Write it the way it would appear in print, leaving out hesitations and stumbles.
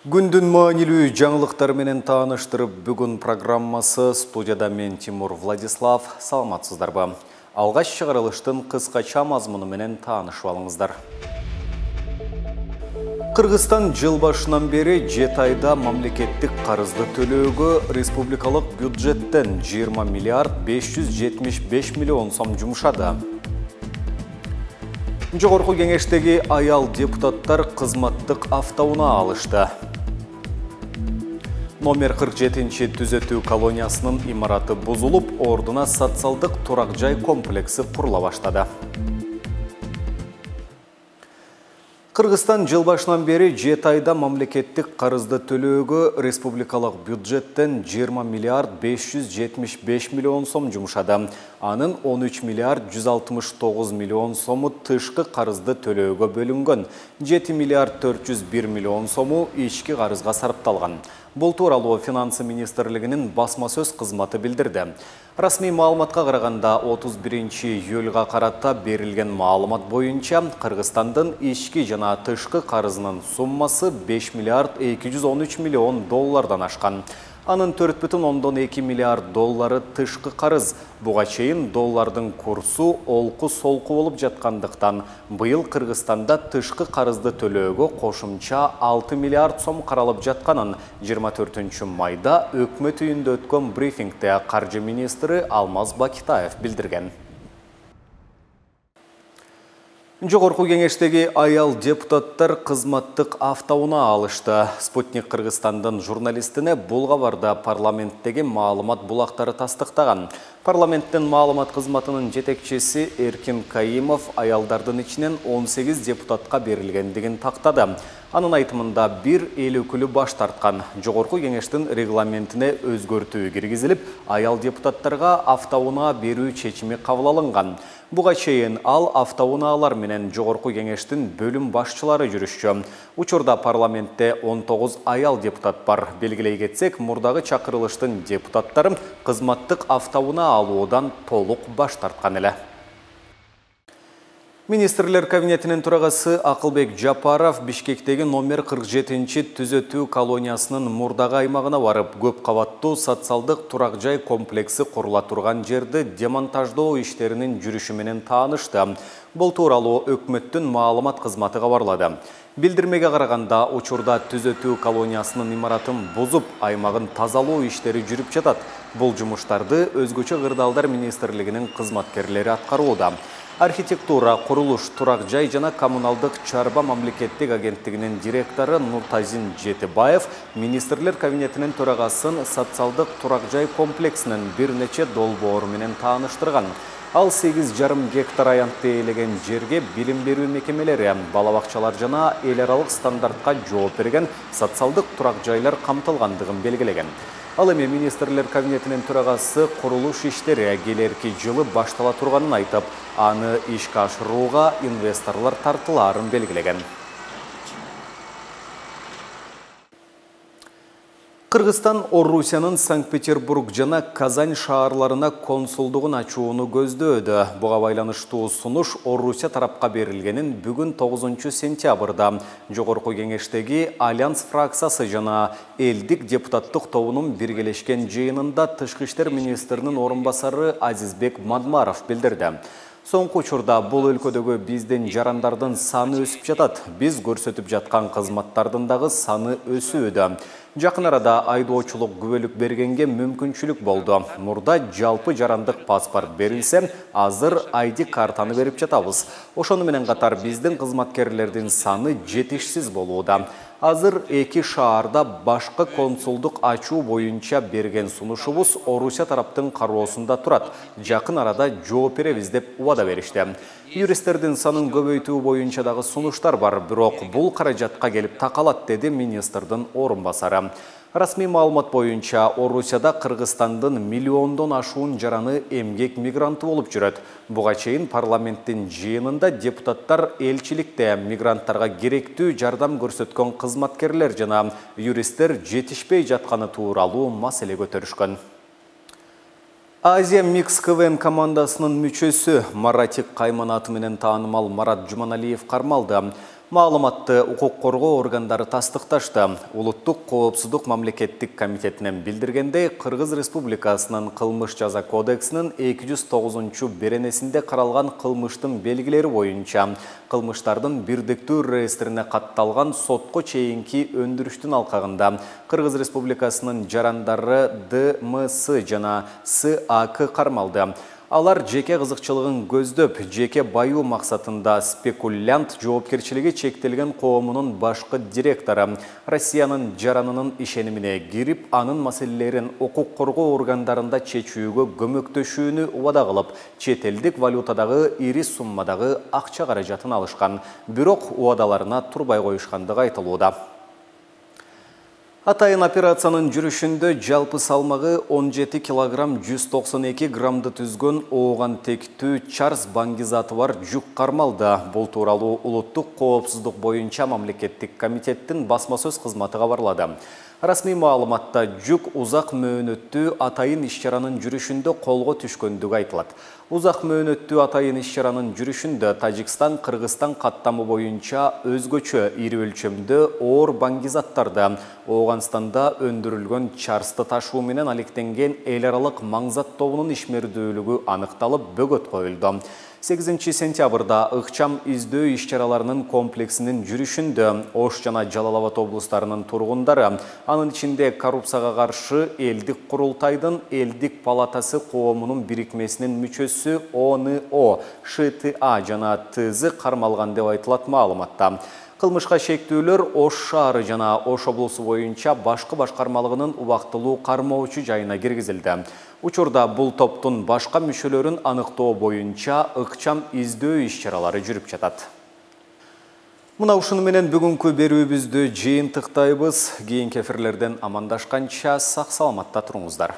Күндүн маанилүү жаңылыктар менен тааныштырып, бүгүн программасы студияда мен Тимур Владислав. Саламатсыздарбы? Алгаш чыгарылыштын кыскача мазмуну менен таанышып алыңыздар. Кыргызстан жыл башынан бери 7 айда мамлекеттик карызды төлөөгө республикалык бюджеттен 20 миллиард 575 миллион сом жумшады. Жогорку кеңештеги аял депутаттар кызматтык автоунаа алышты. Номер 47-ші түзөтүү колониясынын имараты бузулуп, ордуна социалдык турак жай комплекси курула баштады. Кыргызстан жыл башынан бери 7 айда мамлекеттик карызды төлөөгө республикалык бюджеттен 20 миллиард 575 миллион сом жумшады. Анын 13 миллиард 169 миллион сому тышкы карызды төлөөгө бөлүнгөн. 7 миллиард 401 миллион сому ички карызга сарпталган. Бул тууралуу Финансы министрлигинин басма сөз кызматы билдирди. Расмий маалыматка караганда 31-июлга карата берилген маалымат боюнча Кыргызстандын ички жана тышкы карызынын суммасы 5 миллиард 213 миллион доллардан ашкан. Анын 4,2 миллиард доллары тышкы карыз. Буга чейин доллардын курсу олку-солку болуп жаткандыктан, быйыл Кыргызстанда тышкы карызды төлөөгө кошумча 6 миллиард сом каралып жатканын 24 майда өкмөт үйүндө өткөн брифингде каржы министри Алмаз Бакитаев билдирген. Жогорку кеңештеги аял депутаттар кызматтык автоунаа алышты. Спутник Кыргызстандын журналистине бул кабарда парламенттеги маалымат булактары тастыктаган. Парламенттен маалымат кызматынын жетекчиси Эркин Каимов аялдардын ичинен 18 депутатка берилгендигин тактады. Анын айтымында бир эл өкүлү баш тарткан. Жогорку кеңештин регламентине өзгөртүү киргизилип, аял депутаттарга автоунаа берүү чечими кабыл алынган. Буга чейин ал автоунаалар менен жогорку кеңештин бөлүм башчылары жүрүшчү. Учурда парламентте 19 аял депутат бар. Белгилей кетсек, мурдагы чакырылыштын депутаттары кызматтык автоунаа алуудан толук баш тарткан эле. Министрлер кабинетинин турагасы Акылбек Жапаров Бишкектеги номер 47-ші түзөтүү колониясынын мурдагы аймагына барып, көп кабаттуу социалдык турак жай комплекси курула турган жерди демонтаждоо иштеринин жүрүшү менен таанышты. Бул тууралуу өкмөттүн маалымат кызматы кабарлады. Билдирмеге караганда, учурда түзөтүү колониясынын имаратын бузуп, аймагын тазалоо иштери жүрүп жатат. Бул жумуштарды өзгөчө кырдаалдар министрлигинин кызматкерлери аткарууда. Архитектура, курулуш, турак жай жана коммуналдык чарба мамлекеттик агенттигинин директору Нуртазин Жетибаев министрлер кабинетинин төрагасын социалдык турак жай комплексинин бир нече долбоору менен тааныштырган. Ал 8,5 гектар аянтты ээлеген жерге билим берүү мекемелери, бала бакчалар жана эл аралык стандартка жооп берген социалдык турак жайлар камтылгандыгын белгилеген. Ал эми министрлер кабинетинин төрагасы курулуш иштери келерки жылы баштала турганын айтып, аны ишке ашырууга инвесторлор тартылаарын белгилеген. Кыргызстан Орусиянын Санкт-Петербург жана Казань шаарларына консулдугун ачууну көздөөдө. Буга байланыштуу сунуш Орусия тарапка берилгенин бүгүн 9 сентябрда жогорку кеңештеги Альянс фракциясы жана элдик депутаттык тобунун биргелешкен жыйынында тышкы иштер министринин орун басары Азизбек Мадмаров билдирди. Соңку учурда бул өлкөдөгү биздин жарандардын саны өсүп жатат. Биз көрсөтүп жаткан кызматтардын дагы саны өсүүдө. Жакын арада айдоочулук күбөлүк бергенге мүмкүнчүлүк болду. Мурда жалпы жарандык паспорт берилсе, азыр ID картаны берип жатабыз. Ошону менен катар биздин кызматкерлердин саны жетишсиз болууда. Азыр 2 шаарда башкы консулдук ачуу боюнча берген сунушубуз Орусия тараптын кароосунда турат. Жакын арада жооп беребиз деп убада беришти. Юристтердин санын көбөйтүү боюнча дагы сунуштар бар, бирок бул каражатка келип такалат, деди министрдин орун басары. Расмий маалымат боюнча Орусияда Кыргызстандын миллиондон ашуун жараны эмгек мигранты болуп жүрөт. Буга чейин парламенттин жыйынында депутаттар элчиликте мигранттарга керектүү жардам көрсөткөн кызматкерлер жана юристтер жетишпей жатканы тууралуу маселе көтөрүшкөн. Азия Микс КВН командасынын мүчөсү Маратик Кайман аты менен таанымал Марат Жуманалиев кармалды. Маалыматты укук коргоо органдары тастыкташты. Улуттук коопсуздук мамлекеттик комитетинен билдиргендей, Кыргыз Республикасынын кылмыш жаза кодексинин 209-беренесинде каралган кылмыштын белгилери боюнча кылмыштардын бирдиктүү реестрине катталган сотко чейинки өндүрүштүн алкагында Кыргыз Республикасынын жарандары ДМС жана САК кармалды. Алар жеке кызыкчылыгын көздөп, жеке баю максатында спекулянт жоопкерчилиги чектелген коомунун башкы директору Россиянын жаранынын ишенимине кирип, анын маселелерин укук коргоо органдарында чечүүгө көмөктөшүүнү убада кылып, чет элдик валютадагы ири суммадагы акча каражатын алышкан. Бирок убадаларына турбай коюшкандыгы айтылууда. Атайын операциянын жүрүшүндө жалпы салмагы 17 килограмм 192 граммды түзгөн ооган тектүү Чарльз баңгизаты бар жүк кармалды. Бул тууралуу улуттук коопсуздук боюнча мамлекеттик комитеттин басма сөз кызматы кабарлады. Расмий маалыматта жүк узак мөөнөттүү атайын иш-чаранын жүрүшүндө колго түшкөндүгү айтылат. Узак мөөнөттүү атайын иш-чаранын жүрүшүндө Тажикстан, Кыргызстан каттамы боюнча өзгөчө ири өлчөмдө оор баңгизаттарды Ооганстанда өндүрүлгөн Чарльзды ташуу менен алектенген эл аралык маңзат тобунун ишмердүүлүгү аныкталып, бөгөт коюлду. 8 сентябрда ыкчам издөө иш-чараларынын комплексинин жүрүшүндө Ош жана Жалал Абад облустарынын тургундары, анын ичинде коррупцияга каршы элдик курултайдын элдик палатасы коомунун бирикмесинин мүчөсү ОНО, ШТА жана ТЗ кармалган деп айтылат маалыматта. Кылмышка шектүүлөр Ош шаары жана Ош облусу боюнча башкы башкармалыгынын убактылуу кармоочу жайына киргизилди. Учурда бул топтун башка мүчөлөрүн аныктоо боюнча ыкчам издөө иш-чаралары жүрүп жатат. Мына ушуну менен бүгүнкү берүүбүздү жыйынтыктайбыз. Кийинки эфирлерден амандашканча сак саламатта туруңуздар.